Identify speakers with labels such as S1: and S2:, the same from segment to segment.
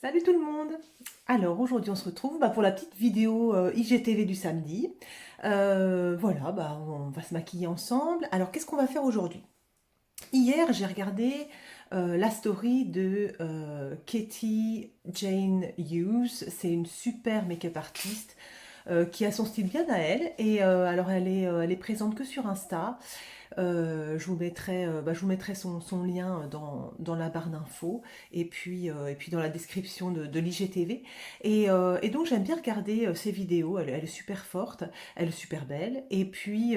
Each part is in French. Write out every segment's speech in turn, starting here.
S1: Salut tout le monde! Alors aujourd'hui on se retrouve pour la petite vidéo IGTV du samedi. Voilà, on va se maquiller ensemble. Alors qu'est-ce qu'on va faire aujourd'hui? Hier j'ai regardé la story de Katie Jane Hughes. C'est une super make-up artiste qui a son style bien à elle. Et alors elle est présente que sur Insta. Je vous mettrai son lien dans la barre d'infos et puis dans la description de l'IGTV. Et donc j'aime bien regarder ses vidéos, elle est super forte, elle est super belle. Et puis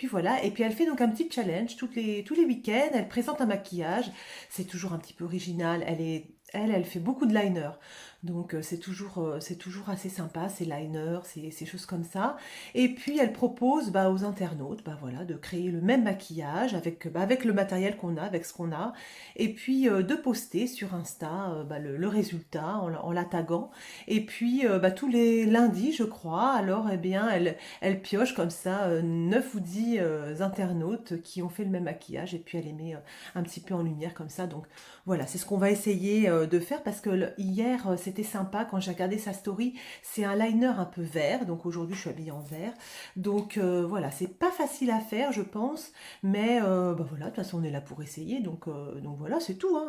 S1: voilà, et puis elle fait donc un petit challenge tous les week-ends, elle présente un maquillage, c'est toujours un petit peu original, elle fait beaucoup de liner. Donc c'est toujours assez sympa, ces liners, ces choses comme ça. Et puis elle propose aux internautes voilà, de créer le même maquillage avec le matériel qu'on a, avec ce qu'on a, et puis de poster sur Insta le résultat en la taguant. Et puis tous les lundis, je crois, alors eh bien elle pioche comme ça 9 ou 10 internautes qui ont fait le même maquillage, et puis elle les met un petit peu en lumière comme ça. Donc voilà, c'est ce qu'on va essayer de faire parce que hier c'était sympa quand j'ai regardé sa story. C'est un liner un peu vert, donc aujourd'hui je suis habillée en vert. Donc voilà, c'est pas facile à faire, je pense, mais voilà, de toute façon on est là pour essayer, donc voilà, c'est tout, hein.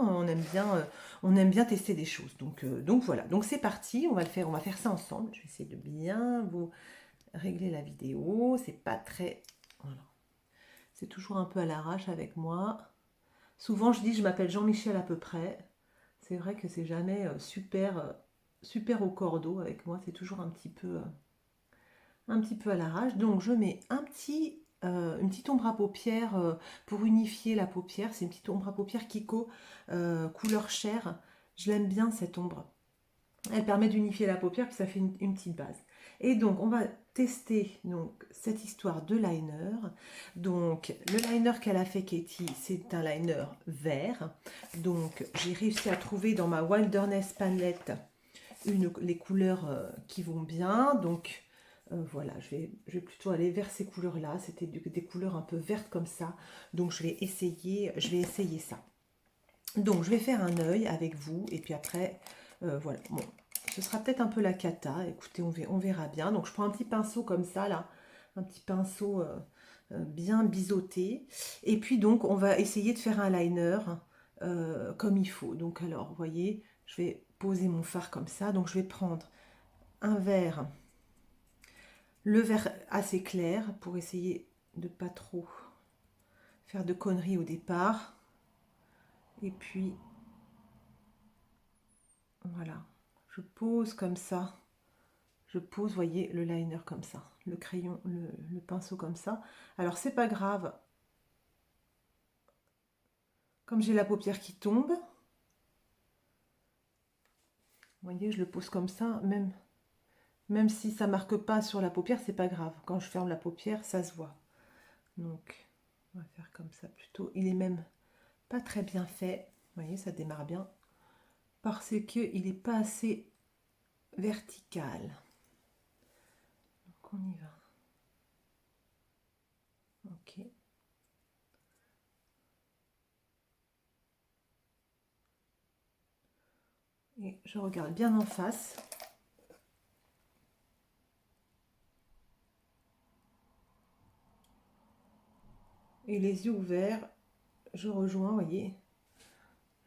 S1: On aime bien tester des choses. Donc voilà, donc c'est parti, on va faire ça ensemble. Je vais essayer de bien vous régler la vidéo, c'est pas très. Voilà. C'est toujours un peu à l'arrache avec moi. Souvent je dis je m'appelle Jean-Michel à peu près. C'est vrai que c'est jamais super au cordeau avec moi, c'est toujours un petit peu à l'arrache. Donc je mets une petite ombre à paupières pour unifier la paupière. C'est une petite ombre à paupières Kiko couleur chair. Je l'aime bien cette ombre. Elle permet d'unifier la paupière puis ça fait une petite base. Et donc on va tester donc cette histoire de liner. Donc le liner qu'elle a fait Katie, c'est un liner vert. Donc j'ai réussi à trouver dans ma Wilderness palette les couleurs qui vont bien. Donc voilà, je vais plutôt aller vers ces couleurs-là. C'était des couleurs un peu vertes comme ça. Donc je vais essayer ça. Donc je vais faire un œil avec vous. Et puis après, voilà. Bon, ce sera peut-être un peu la cata. Écoutez, on verra bien. Donc je prends un petit pinceau comme ça, là. Un petit pinceau bien biseauté. Et puis donc, on va essayer de faire un liner comme il faut. Donc alors, vous voyez, je vais poser mon fard comme ça. Donc je vais prendre un verre, le verre assez clair pour essayer de pas trop faire de conneries au départ. Et puis voilà, je pose comme ça. Je pose, voyez, le liner comme ça, le crayon, le pinceau comme ça. Alors c'est pas grave, comme j'ai la paupière qui tombe, vous voyez, je le pose comme ça, même si ça marque pas sur la paupière, c'est pas grave. Quand je ferme la paupière, ça se voit. Donc on va faire comme ça plutôt. Il est même pas très bien fait. Vous voyez, ça démarre bien. Parce qu'il n'est pas assez vertical. Donc on y va. Ok. Et je regarde bien en face. Et les yeux ouverts, je rejoins, vous voyez,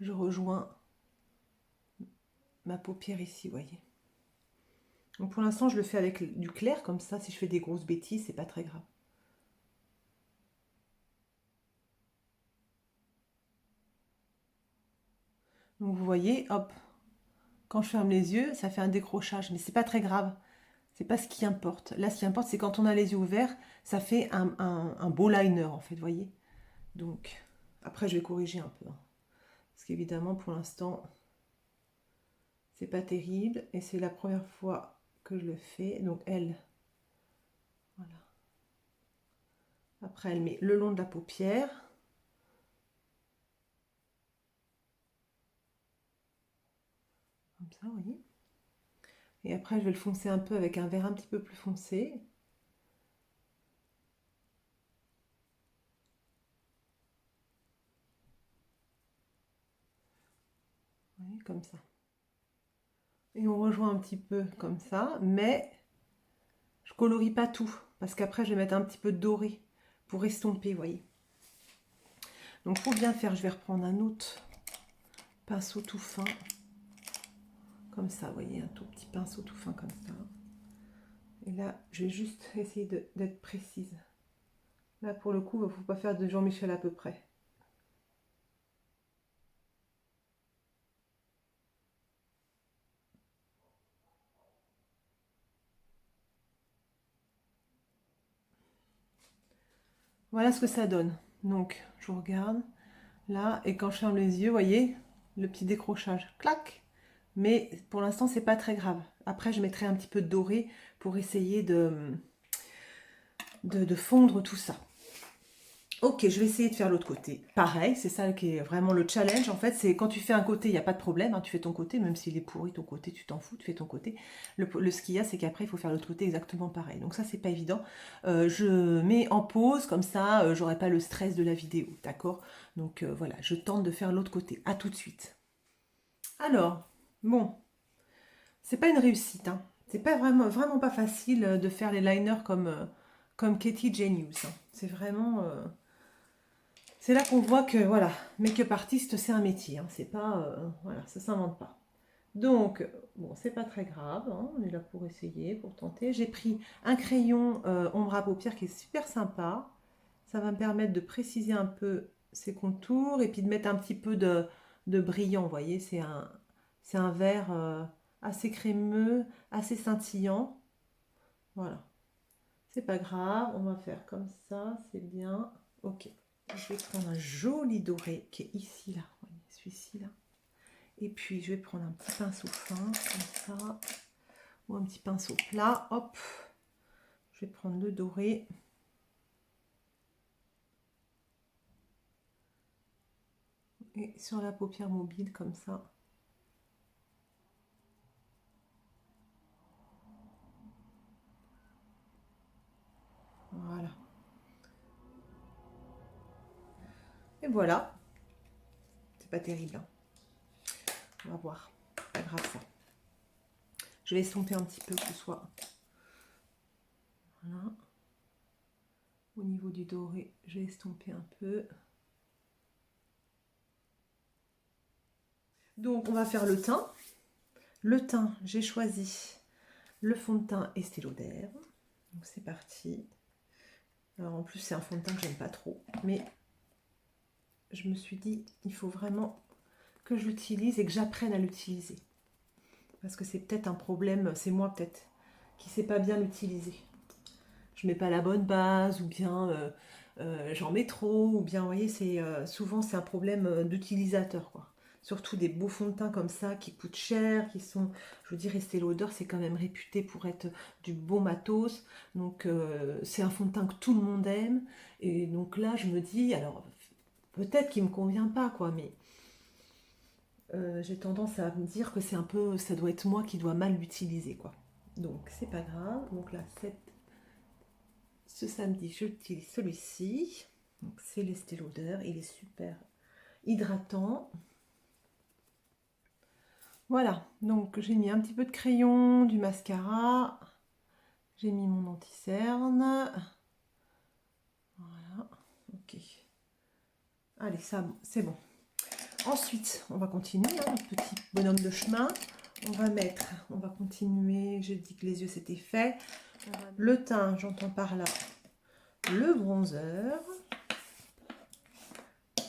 S1: je rejoins ma paupière ici, vous voyez. Donc pour l'instant, je le fais avec du clair, comme ça, si je fais des grosses bêtises, c'est pas très grave. Donc vous voyez, hop, quand je ferme les yeux, ça fait un décrochage, mais c'est pas très grave. C'est pas ce qui importe. Là, ce qui importe, c'est quand on a les yeux ouverts, ça fait un beau liner, en fait, vous voyez. Donc, après, je vais corriger un peu, hein. Parce qu'évidemment, pour l'instant, c'est pas terrible. Et c'est la première fois que je le fais. Donc, voilà. Après, elle met le long de la paupière. Comme ça, vous voyez. Et après, je vais le foncer un peu avec un vert un petit peu plus foncé. Vous voyez, comme ça. Et on rejoint un petit peu comme ça, mais je colorie pas tout, parce qu'après je vais mettre un petit peu de doré pour estomper, vous voyez. Donc pour bien faire, je vais reprendre un autre pinceau tout fin, comme ça, vous voyez, un tout petit pinceau tout fin comme ça. Et là, je vais juste essayer d'être précise. Là, pour le coup, il ne faut pas faire de Jean-Michel à peu près. Voilà ce que ça donne. Donc, je regarde là, et quand je ferme les yeux, vous voyez, le petit décrochage, clac. Mais pour l'instant, c'est pas très grave. Après, je mettrai un petit peu de doré pour essayer de fondre tout ça. Ok, je vais essayer de faire l'autre côté. Pareil, c'est ça qui est vraiment le challenge. En fait, c'est quand tu fais un côté, il n'y a pas de problème. Hein, tu fais ton côté, même s'il est pourri ton côté, tu t'en fous, tu fais ton côté. Ce qu'il y a, c'est qu'après, il faut faire l'autre côté exactement pareil. Donc ça, c'est pas évident. Je mets en pause, comme ça, j'aurai pas le stress de la vidéo. D'accord. Donc voilà, je tente de faire l'autre côté. À tout de suite. Alors, bon, c'est pas une réussite. Hein. C'est pas vraiment pas facile de faire les liners comme Katie Jane Hughes. Hein. C'est vraiment. C'est là qu'on voit que, voilà, make-up artiste, c'est un métier. Hein, c'est pas, voilà, ça s'invente pas. Donc, bon, c'est pas très grave. Hein, on est là pour essayer, pour tenter. J'ai pris un crayon ombre à paupières qui est super sympa. Ça va me permettre de préciser un peu ces contours et puis de mettre un petit peu de brillant. Vous voyez, c'est un vert assez crémeux, assez scintillant. Voilà. C'est pas grave, on va faire comme ça, c'est bien. Ok. Je vais prendre un joli doré qui est ici, là. Celui-ci, là. Et puis, je vais prendre un petit pinceau fin, comme ça. Ou un petit pinceau plat. Hop. Je vais prendre le doré. Et sur la paupière mobile, comme ça. Voilà. Et voilà. C'est pas terrible. Hein. On va voir. Pas grave, ça. Je vais estomper un petit peu que ce soit. Voilà. Au niveau du doré, je vais estomper un peu. Donc, on va faire le teint. Le teint, j'ai choisi le fond de teint Estée Lauder. Donc, c'est parti. Alors, en plus, c'est un fond de teint que j'aime pas trop. Mais je me suis dit, il faut vraiment que je l'utilise et que j'apprenne à l'utiliser. Parce que c'est peut-être un problème, c'est moi peut-être, qui ne sais pas bien l'utiliser. Je mets pas la bonne base, ou bien j'en mets trop, ou bien, vous voyez, souvent c'est un problème d'utilisateur, quoi. Surtout des beaux fonds de teint comme ça, qui coûtent cher, qui sont, je veux dire, Estée Lauder, c'est quand même réputé pour être du bon matos. Donc c'est un fond de teint que tout le monde aime. Et donc là, je me dis, alors peut-être qu'il me convient pas, quoi, mais j'ai tendance à me dire que c'est un peu, ça doit être moi qui dois mal l'utiliser, quoi. Donc c'est pas grave. Donc là, ce samedi, j'utilise celui-ci. Donc c'est l'Estée Lauder, il est super hydratant. Voilà, donc j'ai mis un petit peu de crayon, du mascara, j'ai mis mon anti-cerne. Voilà, ok. Allez, ça, c'est bon. Ensuite, on va continuer, hein, notre petit bonhomme de chemin. On va continuer. J'ai dit que les yeux c'était fait. Le teint, j'entends par là le bronzer.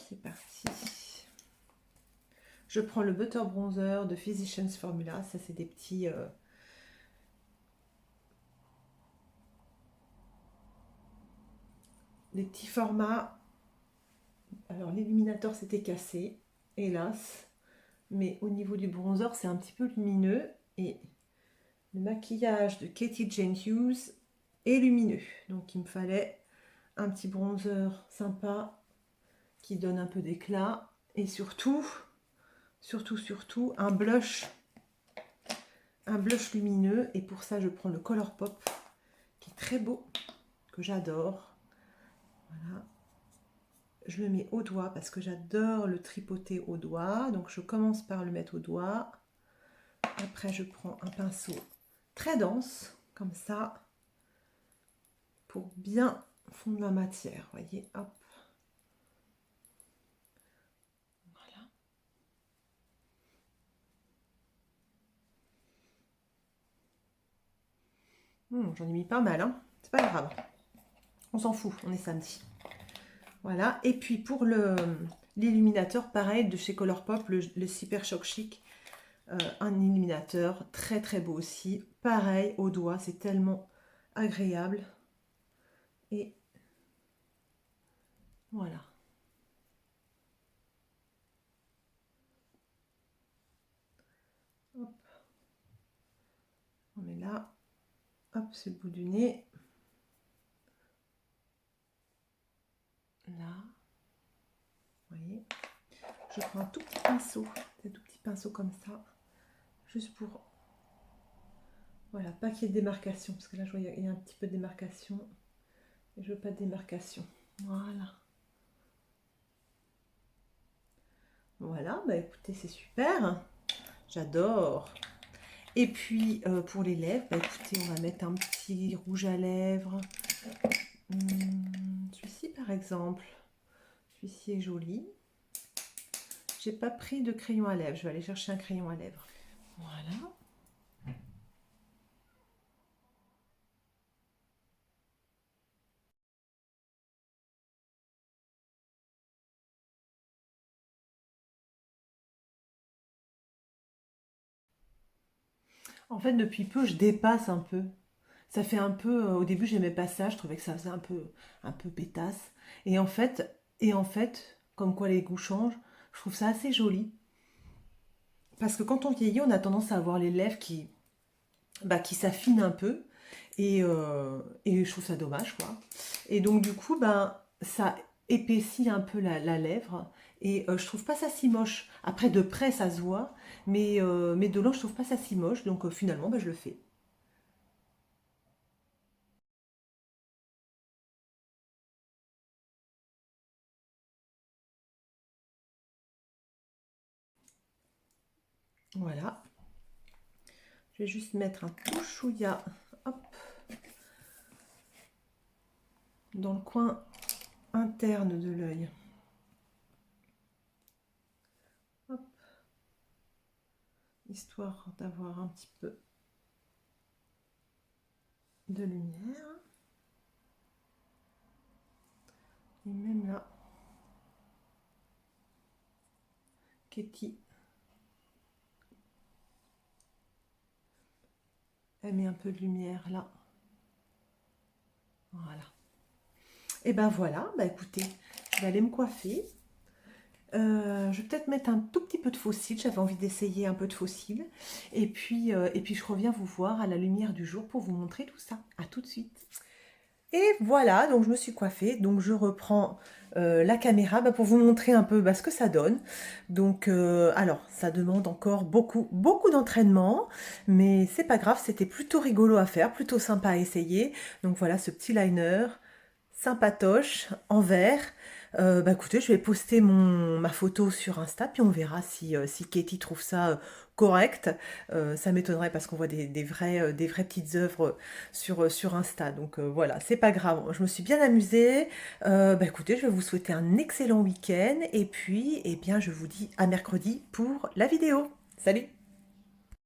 S1: C'est parti. Je prends le Butter Bronzer de Physicians Formula. Ça, c'est des petits... des petits formats. Alors, l'illuminateur s'était cassé, hélas. Mais au niveau du bronzer, c'est un petit peu lumineux. Et le maquillage de Katie Jane Hughes est lumineux. Donc, il me fallait un petit bronzer sympa qui donne un peu d'éclat. Et surtout, un blush lumineux. Et pour ça, je prends le Colourpop qui est très beau, que j'adore. Voilà. Je le mets au doigt parce que j'adore le tripoter au doigt. Donc, je commence par le mettre au doigt. Après, je prends un pinceau très dense, comme ça, pour bien fondre la matière. Voyez, hop. Voilà. J'en ai mis pas mal, hein. C'est pas grave. On s'en fout, on est samedi. Voilà. Et puis pour l'illuminateur, pareil, de chez Colourpop, le Super Choc Chic. Un illuminateur très très beau aussi. Pareil, au doigt, c'est tellement agréable. Et voilà. Hop. On met là. Hop, c'est le bout du nez. Là. Vous voyez. Je prends un tout petit pinceau. Des tout petits pinceaux comme ça. Juste pour... Voilà, pas qu'il y ait de démarcation. Parce que là, je vois il y a un petit peu de démarcation. Et je veux pas de démarcation. Voilà. Voilà, bah écoutez, c'est super. J'adore. Et puis, pour les lèvres, bah écoutez, on va mettre un petit rouge à lèvres. Celui-ci, par exemple. Celui-ci est joli. J'ai pas pris de crayon à lèvres. Je vais aller chercher un crayon à lèvres. Voilà. En fait, depuis peu, je dépasse un peu. Ça fait un peu... au début, j'aimais pas ça. Je trouvais que ça faisait un peu pétasse. Et en fait, comme quoi les goûts changent, je trouve ça assez joli. Parce que quand on vieillit, on a tendance à avoir les lèvres qui s'affinent un peu. Et je trouve ça dommage, quoi. Et donc, du coup, ben, ça épaissit un peu la lèvre. Et je trouve pas ça si moche. Après, de près, ça se voit. Mais de loin, je trouve pas ça si moche. Donc, finalement, ben, je le fais. Voilà. Je vais juste mettre un tout chouïa, hop, dans le coin interne de l'œil. Hop. Histoire d'avoir un petit peu de lumière. Et même là, Katie, elle met un peu de lumière là. Voilà. Et ben voilà, bah écoutez, je vais aller me coiffer. Je vais peut-être mettre un tout petit peu de faux cils. J'avais envie d'essayer un peu de faux cils. Et puis je reviens vous voir à la lumière du jour pour vous montrer tout ça. À tout de suite. Et voilà, donc je me suis coiffée, donc je reprends la caméra pour vous montrer un peu ce que ça donne. Donc, alors, ça demande encore beaucoup, beaucoup d'entraînement, mais c'est pas grave, c'était plutôt rigolo à faire, plutôt sympa à essayer. Donc voilà, ce petit liner sympatoche en vert. Écoutez, je vais poster ma photo sur Insta, puis on verra si Katie trouve ça correct. Ça m'étonnerait parce qu'on voit des vraies petites œuvres sur Insta. Donc voilà, c'est pas grave. Je me suis bien amusée. Écoutez, je vais vous souhaiter un excellent week-end. Et puis, eh bien, je vous dis à mercredi pour la vidéo. Salut!